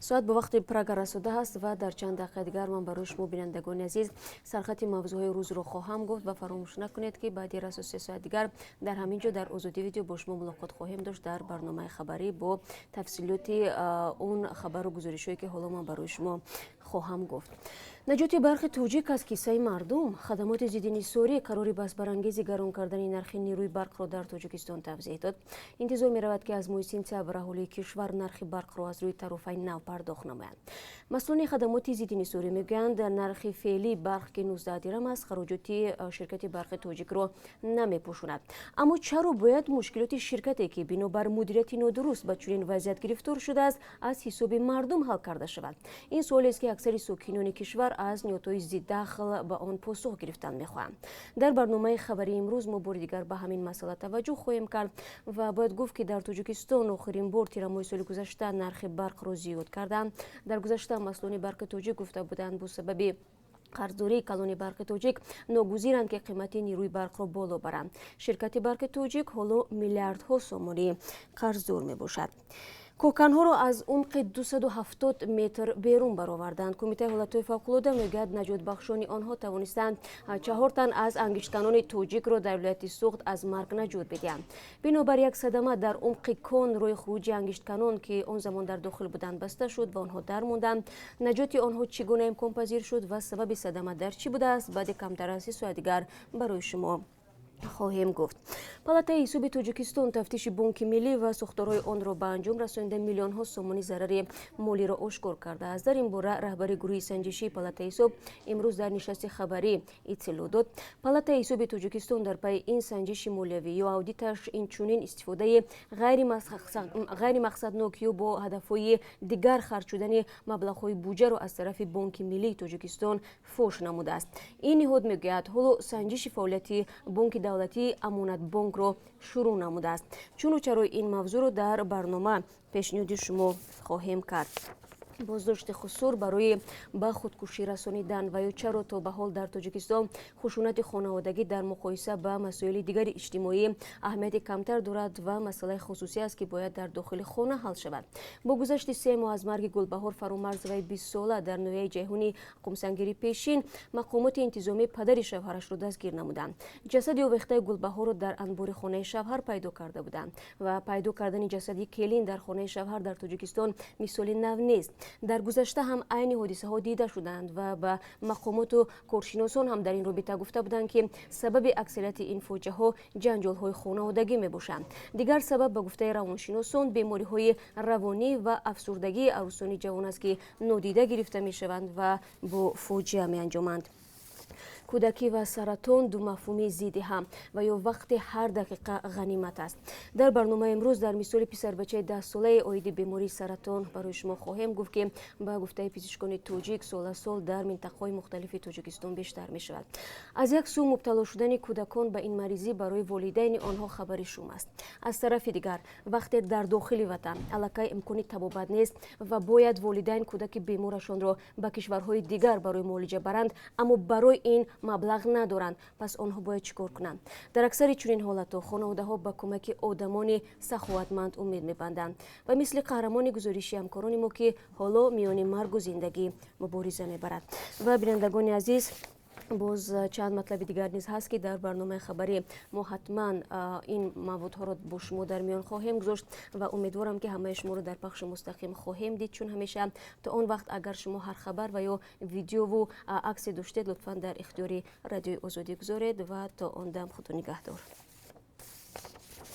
соат ба вақти прага расода ҳаст ва дар чанд дақиқа дигар ман барои шумо бинандагони азиз сархатти мавзӯъҳои рӯзро хоҳам гуфт ва фаромӯш накунед ки баъди расо 3 соат дигар дар ҳамин ҷо дар озодӣ видео бо шумо мулоқот хоҳем дошт дар барномаи хабарӣ бо тафсилоти он хабару гузоришҳое ки ҳоло ман барои шумо хоҳам гуфт. наҷоти барқи тоҷик аз киссаи мардум, хадамоти зидди нисорӣ қарори баҳсбарангези гарон кардани нархи нерӯи барқро дар Тоҷикистон тавзеҳ дод. интизор меравад ки аз моҳи сентябр аҳолии кишвар нархи барқро аз рӯи тарофаи нав пардохт намоянд. масъулони хадамоти зидди нисорӣ мегӯянд нархи феълии барқ ки 19 дирам аст хароҷоти ширкати барқи тоҷикро намепӯшонад. аммо чаро бояд мушкилоти ширкате ки бинобар мудирияти нодуруст ба чунин вазъият гирифтор шудааст аз ҳисоби мардум ҳал карда шавад? ин суолест ки аксари сокинони кишвар аз ниҳодҳои зиддахл ба он посух гирифтан мехоҳанд. дар барномаи хабарии имрӯз мо бори дигар ба ҳамин масъала таваҷҷӯҳ хоҳем кард ва бояд гуфт ки дар Тоҷикистон охирин бор тирамоҳи соли гузашта нархи барқро зиёд карданд. дар гузашта масъулони барқи тоҷик гуфта буданд бо сабаби қарздории калони барқи тоҷик ногузиранд ки қимати нерӯи барқро боло баранд. ширкати барқи тоҷик ҳоло миллиардҳо сомонӣ қарздор мебошад. кӯканҳоро аз умқи 270 метр берун бароварданд. кумитаи ҳолатҳои фавқулода мегӯяд наҷотбахшони онҳо тавонистанд 4 тан аз ангиштанони тоҷикро дар вилояти Суғд аз марг наҷот бидиҳанд. бинобар як садама дар умқи кон роҳи хуруҷи ангиштканон ки он замон дар дохил буданд баста шуд ва онҳо дармонданд. наҷоти онҳо чӣ гуна имконпазир шуд ва сабаби садама дар чӣ будааст баъди камтар аз 30 соат дигар барои шумо хоҳем гуфт. палатаи ҳисоби Тоҷикистон тафтиши Бонки миллӣ ва сохторҳои онро ба анҷом расонида миллионҳо сомонӣ зарари молиро ошкор кардааст. дар ин бора раҳбари гурӯҳи санҷишии палатаи ҳисоб имрӯз дар нишасти хабарӣ иттилоъ дод. палатаи ҳисоби Тоҷикистон дар пайи ин санҷиши молиявӣ ё аудиташ инчунин истифодаи ғайримақсаднок ё бо ҳадафҳои дигар харҷ шудани маблағҳои буҷаро аз тарафи Бонки миллии Тоҷикистон фош намудааст. ин ниҳод мегӯяд ҳоло санҷиши фаъолияти бонки давлатии амонатбонкро шурӯъ намудааст. чуну чарои ин мавзӯъро дар барнома пешниҳоди шумо хоҳем кард. боздошти хусур барои ба худкушӣ расонидан ва ё чаро то ба ҳол дар Тоҷикистон хушунати хонаводагӣ дар муқоиса ба масоили дигари иҷтимоӣ аҳамияти камтар дорад ва масъалаи хусусӣ аст ки бояд дар дохили хона ҳал шавад. бо гузашти 3 моҳ аз марги Гулбаҳор фаромарзаваи 20 сола дар ноҳияи ҷайҳуни қумсангири пешин мақомоти интизомӣ падари шавҳарашро дастгир намуданд. ҷасади овехтаи Гулбаҳорро дар анбори хонаи шавҳар пайдо карда буданд ва пайдо кардани ҷасади келин дар хонаи шавҳар дар Тоҷикистон мисоли нав нест. дар гузашта ҳам айни ҳодисаҳо дида шуданд ва ба мақомоту коршиносон ҳам дар ин робита гуфта буданд ки сабаби аксарияти ин фоҷиаҳо ҷанҷолҳои хонаводагӣ мебошанд. дигар сабаб ба гуфтаи равоншиносон бемориҳои равонӣ ва афсурдагии арӯсони ҷавон аст ки нодида гирифта мешаванд ва бо фоҷиа меанҷоманд. кӯдакӣ ва саратон ду мафҳуми зидди ҳам ва ё вақти ҳар дақиқа ғанимат аст. дар барномаи имрӯз дар мисоли писарбачаи 10 солаи оиди бемории саратон барои шумо хоҳем гуфт ки ба гуфтаи пизишкони тоҷик соласол дар минтақаҳои мухталифи Тоҷикистон бештар мешавад. аз як сӯ мубтало шудани кӯдакон ба ин маризӣ барои волидайни онҳо хабари шум аст. аз тарафи дигар вақте дар дохили ватан аллакай имкони табобат нест ва бояд волидайн кӯдаки беморашонро ба кишварҳои дигар барои муолиҷа баранд, аммо барои ин маблағ надоранд, пас онҳо бояд чӣ кор кунанд? дар аксари чунин ҳолатҳо хонаводаҳо ба кӯмаки одамони саховатманд умед мебанданд ва мисли қаҳрамони гузориши ҳамкорони мо ки ҳоло миёни маргу зиндагӣ мубориза мебарад. ва бинандагони азиз, боз чанд матлаби дигар низ ҳаст ки дар барномаи хабарӣ мо ҳатман ин маводҳоро бо шумо дар миён хоҳем гузошт ва умедворам ки ҳамаи шуморо дар пахши мустақим хоҳем дид. чун ҳамеша то он вақт агар шумо ҳар хабар ва ё видеову аксе доштед лутфан дар ихтиёри радиои озодӣ гузоред ва то он дам худо нигаҳдор.